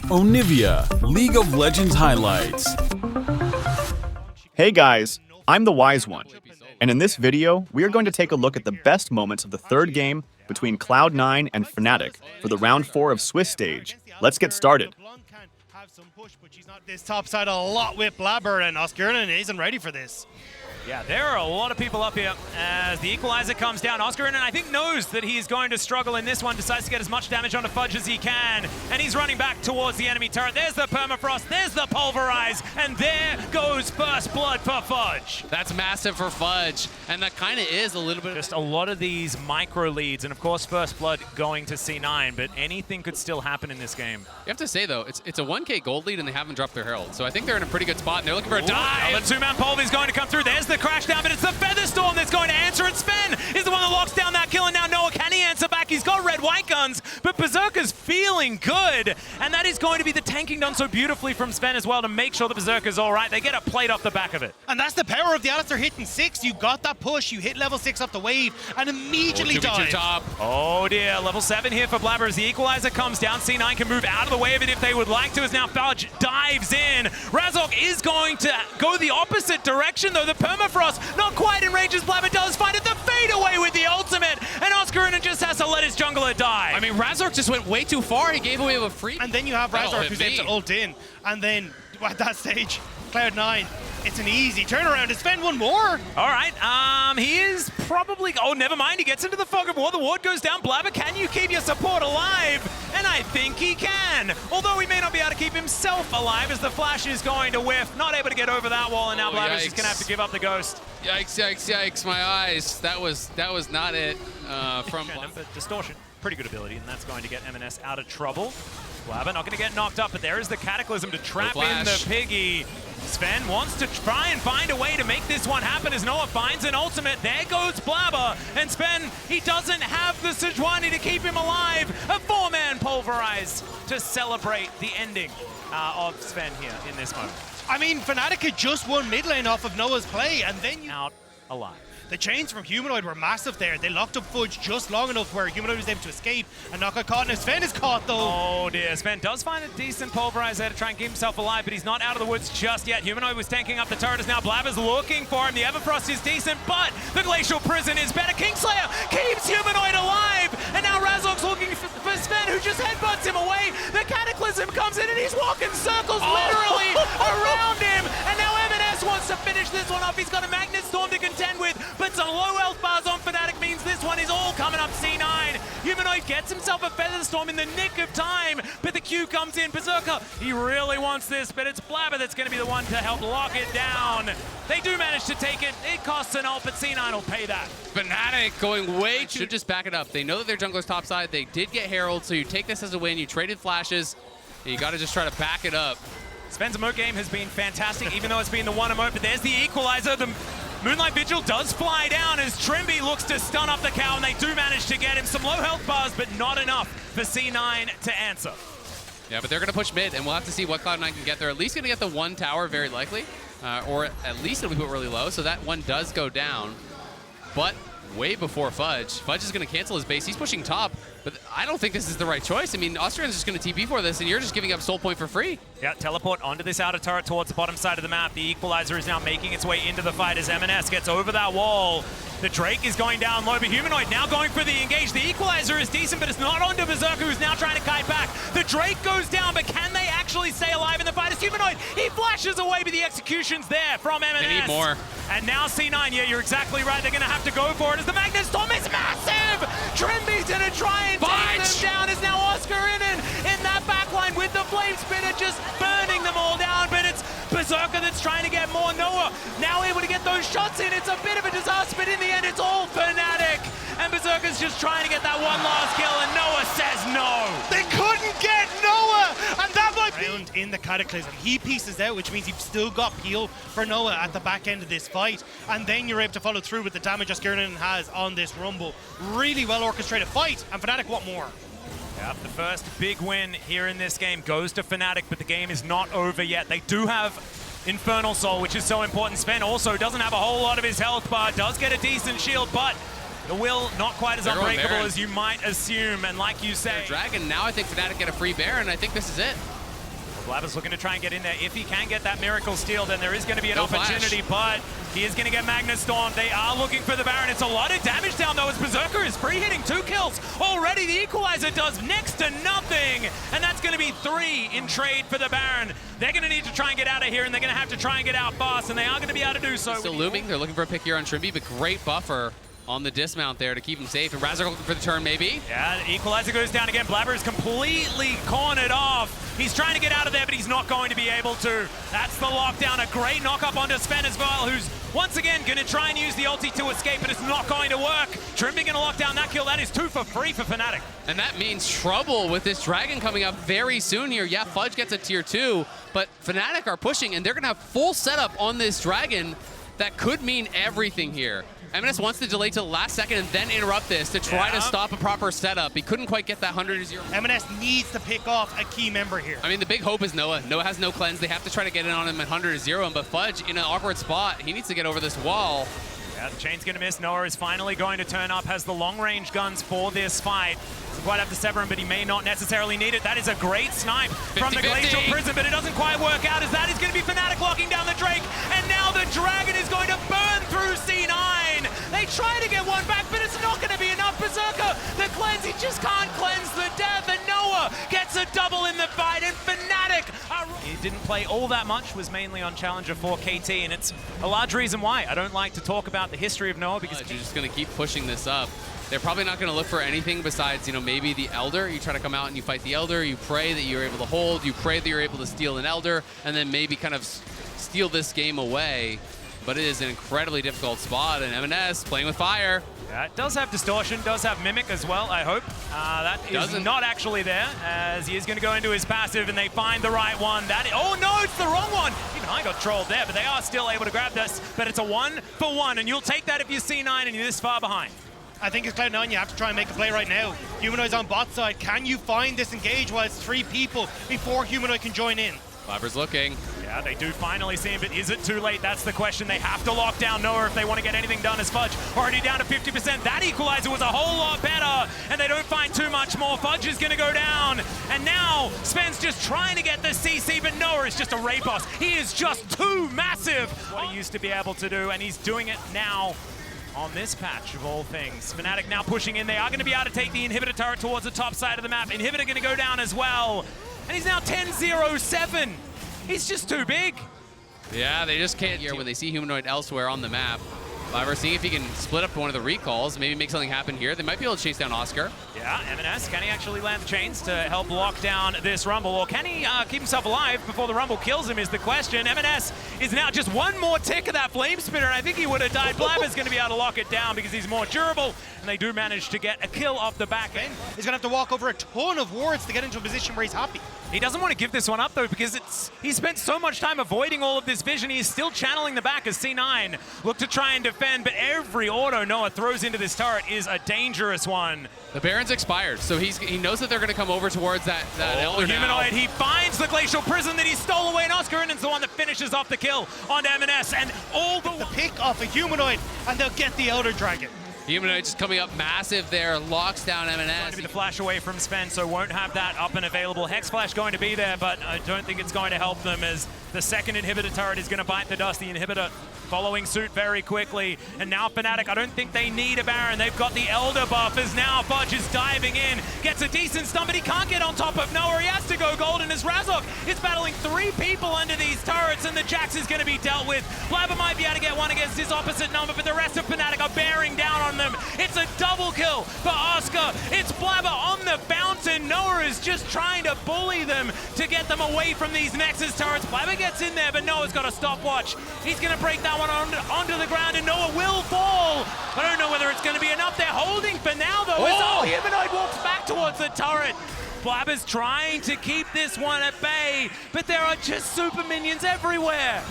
Onivia, League of Legends highlights. Hey guys, I'm the Wise One, and in this video, we are going to take a look at the best moments of the third game between Cloud9 and Fnatic for the round 4 of Swiss stage. Let's get started. This top side a lot with Blabber, and Oscar isn't ready for this. Yeah, there are a lot of people up here as the equalizer comes down. Oscar, I think, knows that he's going to struggle in this one, decides to get as much damage onto Fudge as he can, and he's running back towards the enemy turret. There's the permafrost, there's the pulverize, and there goes first blood for Fudge. That's massive for Fudge, and that kind of is a little bit... Just a lot of these micro leads, and of course first blood going to C9, but anything could still happen in this game. You have to say, though, it's a 1K gold lead, and they haven't dropped their herald, so I think they're in a pretty good spot, and they're looking for a dive. The two-man pulver is going to come through. There's the crash down, but it's the Featherstorm that's going to answer it. Sven is the one that locks down that kill, and now Noah, can he answer back? He's got red-white guns, but Berserker's feeling good, and that is going to be the tanking done so beautifully from Sven as well to make sure the Berserker's all right. They get a plate off the back of it. And that's the power of the Alistair hitting 6. You got that push, you hit level 6 off the wave, and immediately dive. Oh dear, level 7 here for Blabber as the equalizer comes down. C9 can move out of the way of it if they would like to, as now Fudge dives in. Razork is going to go the opposite direction, though. The permafrost not quite in range as Blabber does find it. The fade away with the ultimate, and Oscar just has to let his jungler die. I mean, Razork just went way too far. He gave away a free. And then you have Razork who's able to ult in, and then at that stage, Cloud9, it's an easy turnaround to spend one more. All right, he is probably, oh, never mind. He gets into the fog of war. The ward goes down. Blabber, can you keep your support alive? And I think he can. Although he may not be able to keep himself alive as the flash is going to whiff. Not able to get over that wall, and now Blabber's just gonna have to give up the ghost. Yikes, yikes, yikes, my eyes. That was not it from But Distortion, pretty good ability, and that's going to get M&S out of trouble. Blabber not going to get knocked up, but there is the Cataclysm to trap in the Piggy. Sven wants to try and find a way to make this one happen as Noah finds an ultimate. There goes Blabber, and Sven, he doesn't have the Sejuani to keep him alive. A 4-man pulverize to celebrate the ending of Sven here in this moment. I mean, Fnatic had just won mid lane off of Noah's play, and then you... Out alive. The chains from Humanoid were massive there. They locked up Fudge just long enough where Humanoid was able to escape and not get caught. Now Sven is caught though. Oh dear, Sven does find a decent pulverize there to try and keep himself alive, but he's not out of the woods just yet. Humanoid was tanking up the turret as now Blabber's looking for him. The Everfrost is decent, but the Glacial Prison is better. Kingslayer keeps Humanoid alive, and now Razork's looking for Sven, who just headbutts him away. The Cataclysm comes in and he's walking circles literally around him, and now M&S wants to finish this one off. He's got a Magnet Storm to contend with, but some low health bars on Fnatic means this one is all coming up C9. Humanoid gets himself a Featherstorm in the nick of time, but the Q comes in. Berserker, he really wants this, but it's Blabber that's going to be the one to help lock it down. They do manage to take it. It costs an ult, but C9 will pay that. Fnatic going way too... Should just back it up. They know that their jungler's topside. They did get Herald, so you take this as a win. You traded flashes. You got to just try to back it up. Sven's emote game has been fantastic, even though it's been the one emote, but there's the equalizer. The Moonlight Vigil does fly down as Trimby looks to stun up the cow, and they do manage to get him. Some low health bars, but not enough for C9 to answer. Yeah, but they're going to push mid, and we'll have to see what Cloud9 can get. They're at least going to get the one tower, very likely, or at least it'll be put really low, so that one does go down. But way before Fudge. Fudge is going to cancel his base. He's pushing top, but I don't think this is the right choice. I mean, Austrian's just going to TP for this, and you're just giving up Soul Point for free. Yeah, teleport onto this outer turret towards the bottom side of the map. The equalizer is now making its way into the fight as M&S gets over that wall. The Drake is going down low, but Humanoid now going for the engage. The equalizer is decent, but it's not onto Berserker, who's now trying to kite back. The Drake goes down, but can they actually stay alive in the fight? As Humanoid, he flashes away, but the execution's there from M&S. They need more. And now C9, yeah, you're exactly right. They're going to have to go for it as the Magnet Storm is massive! Trimby's going to try and take them down as now Oscar in that backline with the Flame Spitter just burning them all down, but it's Berserker that's trying to get more. Noah now able to get those shots in. It's a bit of a disaster, but in the end it's all Fnatic. And Berserker's just trying to get that one last kill, and Noah says no. They couldn't get Noah, and that might be in the Cataclysm. He pieces out, which means you've still got peel for Noah at the back end of this fight, and then you're able to follow through with the damage Oscarinen has on this Rumble. Really well orchestrated fight, and Fnatic want more. Yep, the first big win here in this game goes to Fnatic, but the game is not over yet. They do have Infernal Soul, which is so important. Sven also doesn't have a whole lot of his health bar, does get a decent shield, but the will not quite as unbreakable as you might assume, and like you say... Dragon, now I think Fnatic get a free bear, and I think this is it. Blabber's looking to try and get in there. If he can get that Miracle Steal, then there is going to be an No opportunity, but he is going to get Magnus Storm. They are looking for the Baron. It's a lot of damage down, though, as Berserker is pre-hitting 2 kills. Already the Equalizer does next to nothing, and that's going to be 3 in trade for the Baron. They're going to need to try and get out of here, and they're going to have to try and get out fast, and they are going to be able to do so. Still looming. They're looking for a pick here on Trimby, but great buffer on the dismount there to keep him safe. And Razork looking for the turn, maybe. Yeah, the Equalizer goes down again. Blabber is completely cornered off. He's trying to get out of there, but he's not going to be able to. That's the lockdown. A great knock-up onto Sven as well, who's once again going to try and use the ulti to escape, but it's not going to work. Trimby going to lock down that kill. That is 2 for free for Fnatic. And that means trouble with this Dragon coming up very soon here. Yeah, Fudge gets a tier 2, but Fnatic are pushing, and they're going to have full setup on this Dragon. That could mean everything here. MNS wants to delay to the last second and then interrupt this to try to stop a proper setup. He couldn't quite get that 100-0. MNS needs to pick off a key member here. I mean, the big hope is Noah. Noah has no cleanse. They have to try to get in on him at 100-0, but Fudge in an awkward spot. He needs to get over this wall. Yeah, the chain's going to miss. Noah is finally going to turn up, has the long-range guns for this fight. Doesn't quite have to sever him, but he may not necessarily need it. That is a great snipe from the Glacial Prison, but it doesn't quite work out, as that is going to be Fnatic locking down the Drake, and now the Dragon is going to burn through C9. They try to get one back, but it's not going to be enough. Berserker, the cleanse, he just can't cleanse the death, and Noah gets a double in the fight, and Fnatic he didn't play all that much, was mainly on Challenger for KT, and it's a large reason why I don't like to talk about the history of Noah, because you're just going to keep pushing this up. They're probably not going to look for anything besides, you know, maybe the Elder. You try to come out and you fight the Elder, you pray that you're able to hold, you pray that you're able to steal an Elder, and then maybe kind of steal this game away. But it is an incredibly difficult spot, and MNS playing with fire. Yeah, it does have Distortion, does have Mimic as well, I hope. That is not actually there, as he is going to go into his passive, and they find the right one. Oh no, it's the wrong one! Even I got trolled there, but they are still able to grab this. But it's a 1-for-1, and you'll take that if you're C9 and you're this far behind. I think it's Cloud9, you have to try and make a play right now. Humanoid's on bot side. Can you find this engage while it's 3 people before Humanoid can join in? Blabber's looking. Yeah, they do finally see him, but is it too late? That's the question. They have to lock down Noah if they want to get anything done, as Fudge already down to 50%. That Equalizer was a whole lot better, and they don't find too much more. Fudge is going to go down, and now Sven's just trying to get the CC, but Noah is just a raid boss. He is just too massive. What he used to be able to do, and he's doing it now on this patch of all things. Fnatic now pushing in. They are going to be able to take the Inhibitor turret towards the top side of the map. Inhibitor going to go down as well. And he's now 10-0-7. He's just too big. Yeah, they just can't here when they see Humanoid elsewhere on the map. We're seeing if he can split up one of the recalls, maybe make something happen here. They might be able to chase down Oscar. Yeah, MNS, can he actually land the chains to help lock down this Rumble? Or can he keep himself alive before the Rumble kills him is the question. MNS is now just one more tick of that Flame Spitter, and I think he would have died. Blabber's going to be able to lock it down because he's more durable, and they do manage to get a kill off the back end. He's going to have to walk over a ton of wards to get into a position where he's happy. He doesn't want to give this one up, though, because he spent so much time avoiding all of this vision. He's still channeling the back as C9 look to try and defend, but every auto Noah throws into this turret is a dangerous one. The Baron's expired, so he knows that they're going to come over towards that Elder Humanoid. now. He finds the Glacial Prison that he stole away, and Oscar Innan's the one that finishes off the kill on MNS, and all the pick off a Humanoid, and they'll get the Elder Dragon. Humanoid just coming up massive there, locks down MNS. Going to be the flash away from Sven, so won't have that up and available. Hex Flash going to be there, but I don't think it's going to help them, as the second Inhibitor turret is going to bite the dust. The Inhibitor following suit very quickly, and now Fnatic, I don't think they need a Baron. They've got the Elder buff, as now Fudge is diving in, gets a decent stun, but he can't get on top of Noah. He has to go golden, as Razork is battling 3 people under these turrets, and the Jax is going to be dealt with. Blabber might be able to get one against his opposite number, but the rest of Fnatic are bearing down on them. It's a double kill for Oscar. It's Blabber on the fountain. Noah is just trying to bully them to get them away from these Nexus turrets. Blabber gets in there, but Noah's got a stopwatch. He's going to break that one onto the ground, and Noah will fall. I don't know whether it's going to be enough. They're holding for now, though. As Humanoid walks back towards the turret. Blabber's trying to keep this one at bay, but there are just super minions everywhere.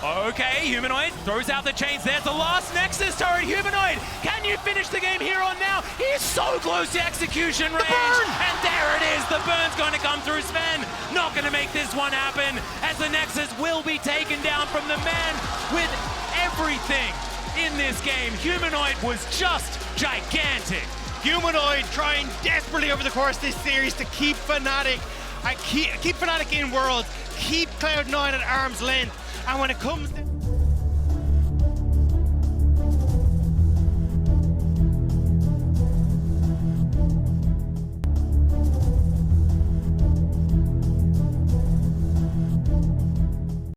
Okay, Humanoid throws out the chains. There's the last Nexus turret. Humanoid, can you finish the game here on now? He is so close to execution range. And there it is. The burn's going to come through Sven. Not going to make this one happen, as the Nexus will be taken down from the man with everything in this game. Humanoid was just gigantic. Humanoid trying desperately over the course of this series to keep Fnatic and keep Fnatic in Worlds, keep Cloud9 at arm's length. And when it comes to